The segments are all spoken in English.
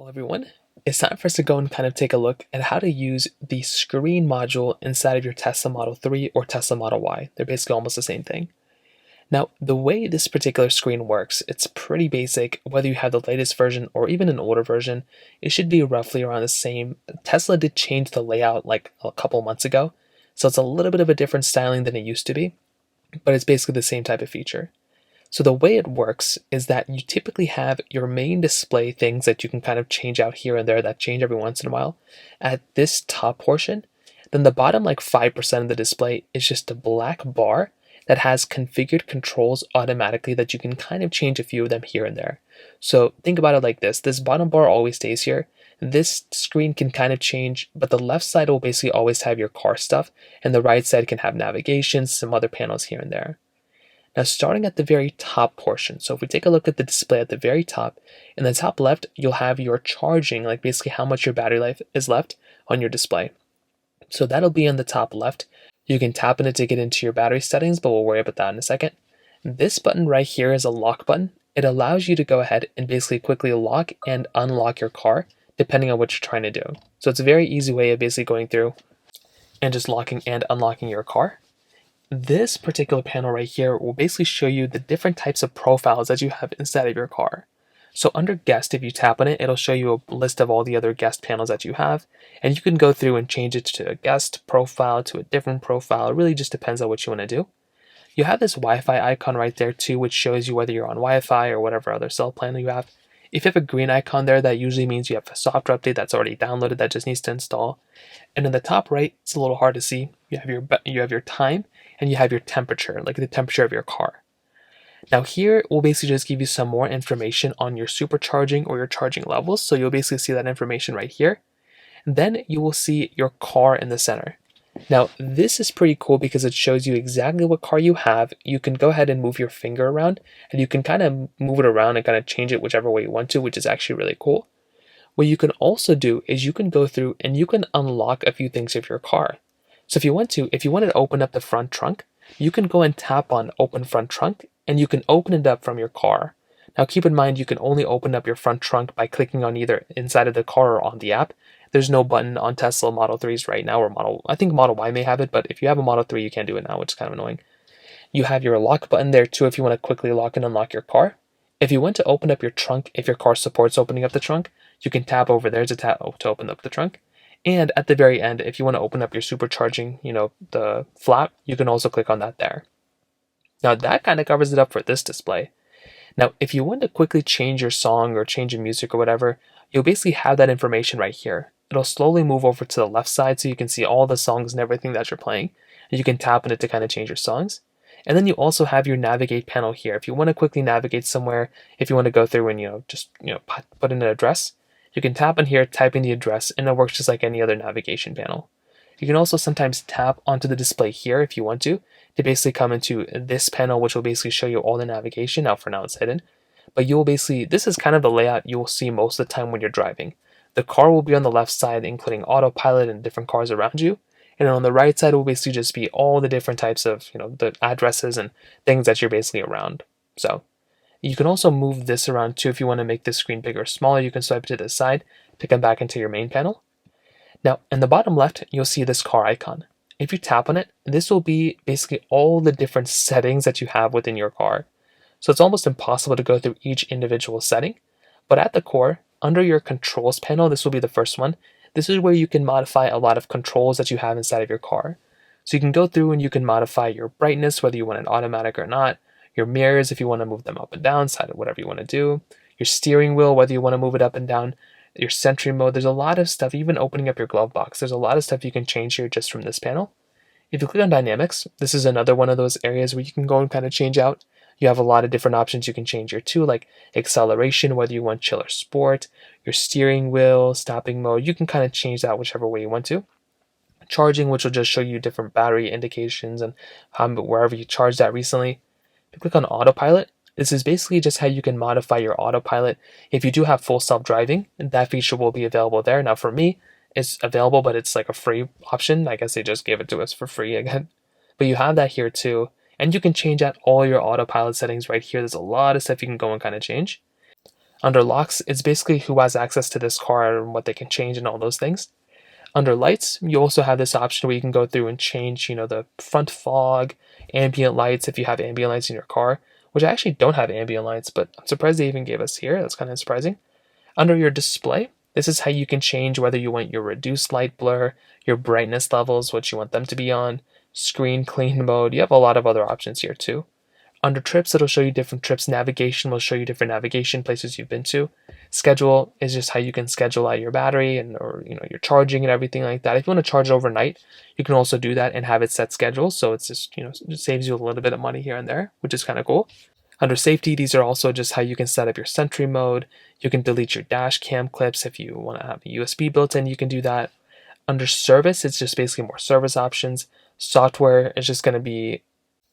Well, everyone, it's time for us to go and kind of take a look at how to use the screen module inside of your Tesla Model 3 or Tesla Model Y. They're basically almost the same thing. Now, the way this particular screen works, it's pretty basic. Whether you have the latest version or even an older version, it should be roughly around the same. Tesla did change the layout like a couple months ago, so it's a little bit of a different styling than it used to be, but it's basically the same type of feature. So the way it works is that you typically have your main display things that you can kind of change out here and there that change every once in a while at this top portion. Then the bottom like 5% of the display is just a black bar that has configured controls automatically that you can kind of change a few of them here and there. So think about it like this. This bottom bar always stays here. This screen can kind of change, but the left side will basically always have your car stuff and the right side can have navigation, some other panels here and there. Now, starting at the very top portion, so if we take a look at the display at the very top, in the top left, you'll have your charging, like basically how much your battery life is left on your display. So that'll be on the top left. You can tap on it to get into your battery settings, but we'll worry about that in a second. This button right here is a lock button. It allows you to go ahead and basically quickly lock and unlock your car, depending on what you're trying to do. So it's a very easy way of basically going through and just locking and unlocking your car. This particular panel right here will basically show you the different types of profiles that you have inside of your car. So under guest, if you tap on it, it'll show you a list of all the other guest panels that you have, and you can go through and change it to a guest profile, to a different profile. It really just depends on what you want to do. You have this Wi-Fi icon right there too, which shows you whether you're on Wi-Fi or whatever other cell plan you have. If you have a green icon there, that usually means you have a software update that's already downloaded that just needs to install. And in the top right, it's a little hard to see. You have your time and you have your temperature, like the temperature of your car. Now here, we'll basically just give you some more information on your supercharging or your charging levels. So you'll basically see that information right here. And then you will see your car in the center. Now, this is pretty cool because it shows you exactly what car you have. You can go ahead and move your finger around, and you can kind of move it around and kind of change it whichever way you want to, which is actually really cool. What you can also do is you can go through and you can unlock a few things of your car. So if you wanted to open up the front trunk, you can go and tap on open front trunk, and you can open it up from your car. Now keep in mind, you can only open up your front trunk by clicking on either inside of the car or on the app. There's no button on Tesla Model 3s right now, or I think Model Y may have it, but if you have a Model 3, you can't do it now, which is kind of annoying. You have your lock button there too if you want to quickly lock and unlock your car. If you want to open up your trunk, if your car supports opening up the trunk, you can tap over there to open up the trunk. And at the very end, if you want to open up your supercharging, the flap, you can also click on that there. Now that kind of covers it up for this display. Now, if you want to quickly change your song or change your music or whatever, you'll basically have that information right here. It'll slowly move over to the left side so you can see all the songs and everything that you're playing. And you can tap on it to kind of change your songs. And then you also have your navigate panel here. If you want to quickly navigate somewhere, if you want to go through and put in an address, you can tap on here, type in the address, and it works just like any other navigation panel. You can also sometimes tap onto the display here if you want to basically come into this panel, which will basically show you all the navigation. Now for now it's hidden, but this is kind of the layout you will see most of the time when you're driving. The car will be on the left side, including autopilot and different cars around you. And on the right side will basically just be all the different types of, the addresses and things that you're basically around. So you can also move this around too if you want to make this screen bigger or smaller. You can swipe to the side to come back into your main panel. Now, in the bottom left, you'll see this car icon. If you tap on it, this will be basically all the different settings that you have within your car. So it's almost impossible to go through each individual setting. But at the core, under your controls panel, this will be the first one. This is where you can modify a lot of controls that you have inside of your car. So you can go through and you can modify your brightness, whether you want it automatic or not, your mirrors, if you want to move them up and down, side of whatever you want to do, your steering wheel, whether you want to move it up and down, your Sentry mode. There's a lot of stuff, even opening up your glove box. There's a lot of stuff you can change here just from this panel. If you click on dynamics, this is another one of those areas where you can go and kind of change out. You have a lot of different options you can change here too, like acceleration, whether you want chill or sport, your steering wheel, stopping mode. You can kind of change that whichever way you want to. Charging, which will just show you different battery indications and wherever you charged that recently. If you click on autopilot, this is basically just how you can modify your autopilot. If you do have full self-driving, that feature will be available there. Now for me, it's available, but it's like a free option. I guess they just gave it to us for free again. But you have that here too. And you can change out all your autopilot settings right here. There's a lot of stuff you can go and kind of change. Under locks, it's basically who has access to this car and what they can change and all those things. Under lights, you also have this option where you can go through and change, the front fog, ambient lights if you have ambient lights in your car, which I actually don't have ambient lights, but I'm surprised they even gave us here. That's kind of surprising. Under your display, this is how you can change whether you want your reduced light blur, your brightness levels, what you want them to be on, screen clean mode. You have a lot of other options here too. Under trips, it'll show you different trips. Navigation will show you different navigation places you've been to. Schedule is just how you can schedule out your battery and or your charging and everything like that. If you want to charge it overnight, you can also do that and have it set schedule. So it's just it saves you a little bit of money here and there, which is kind of cool. Under safety, these are also just how you can set up your sentry mode. You can delete your dash cam clips if you want to have a USB built in. You can do that. Under service, it's just basically more service options. Software is just going to be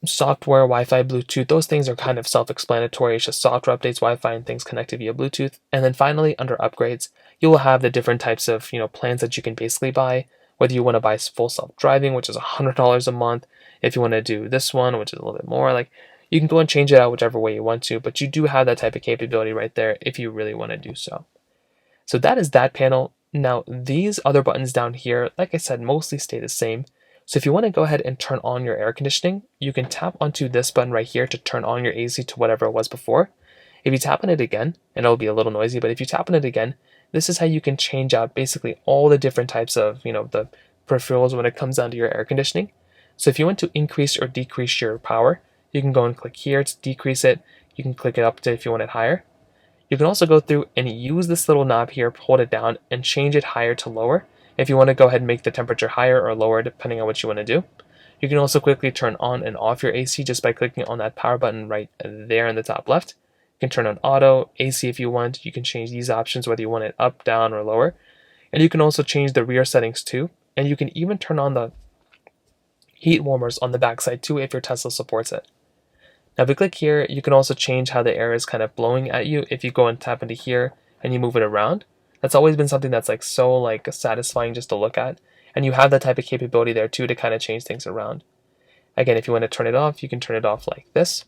software, Wi-Fi, Bluetooth. Those things are kind of self-explanatory. It's just software updates, Wi-Fi, and things connected via Bluetooth. And then finally, under upgrades, you will have the different types of plans that you can basically buy. Whether you want to buy full self-driving, which is $100 a month, if you want to do this one, which is a little bit more, like you can go and change it out whichever way you want to. But you do have that type of capability right there if you really want to do so. So that is that panel. Now these other buttons down here, like I said, mostly stay the same. So if you want to go ahead and turn on your air conditioning, you can tap onto this button right here to turn on your AC to whatever it was before. If you tap on it again, and it'll be a little noisy, but if you tap on it again, this is how you can change out basically all the different types of, the peripherals when it comes down to your air conditioning. So if you want to increase or decrease your power, you can go and click here to decrease it. You can click it up to if you want it higher. You can also go through and use this little knob here, hold it down, and change it higher to lower. If you want to go ahead and make the temperature higher or lower depending on what you want to do. You can also quickly turn on and off your AC just by clicking on that power button right there in the top left. You can turn on auto, AC if you want. You can change these options whether you want it up, down, or lower. And you can also change the rear settings too. And you can even turn on the heat warmers on the backside too if your Tesla supports it. Now if you click here, you can also change how the air is kind of blowing at you if you go and tap into here and you move it around. That's always been something that's so satisfying just to look at. And you have that type of capability there too to kind of change things around. Again, if you want to turn it off, you can turn it off like this.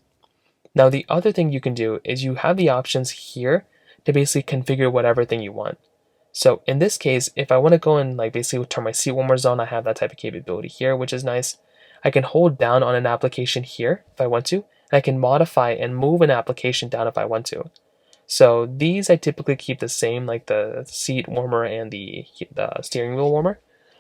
Now the other thing you can do is you have the options here to basically configure whatever thing you want. So in this case, if I want to go and basically turn my seat warmers on, I have that type of capability here, which is nice. I can hold down on an application here if I want to, and I can modify and move an application down if I want to. So these I typically keep the same, like the seat warmer and the steering wheel warmer.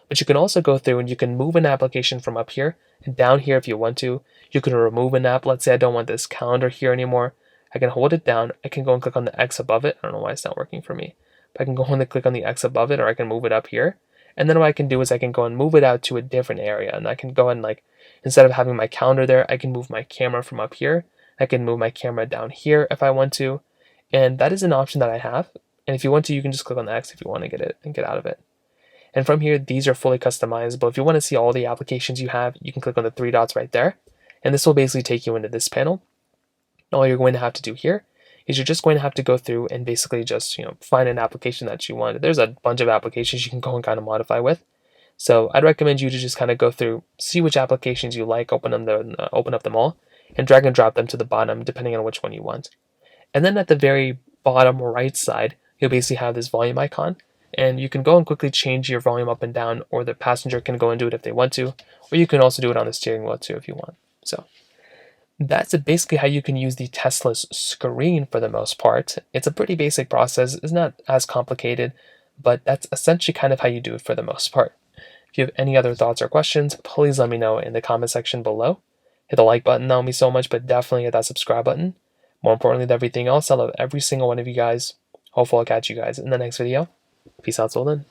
But you can also go through and you can move an application from up here and down here if you want to. You can remove an app. Let's say I don't want this calendar here anymore. I can hold it down. I can go and click on the X above it. I don't know why it's not working for me. But I can go and click on the X above it, or I can move it up here. And then what I can do is I can go and move it out to a different area. And I can go and instead of having my calendar there, I can move my camera from up here. I can move my camera down here if I want to. And that is an option that I have. And if you want to, you can just click on the X if you want to get it and get out of it. And from here, these are fully customizable. If you want to see all the applications you have, you can click on the three dots right there. And this will basically take you into this panel. All you're going to have to do here is you're just going to have to go through and basically just find an application that you want. There's a bunch of applications you can go and kind of modify with. So I'd recommend you to just kind of go through, see which applications you like, open up them all, and drag and drop them to the bottom depending on which one you want. And then at the very bottom right side, you'll basically have this volume icon. And you can go and quickly change your volume up and down, or the passenger can go and do it if they want to, or you can also do it on the steering wheel too if you want. So that's basically how you can use the Tesla's screen for the most part. It's a pretty basic process. It's not as complicated, but that's essentially kind of how you do it for the most part. If you have any other thoughts or questions, please let me know in the comment section below. Hit the like button, that would mean so much, but definitely hit that subscribe button. More importantly than everything else, I love every single one of you guys. Hopefully I'll catch you guys in the next video. Peace out till then.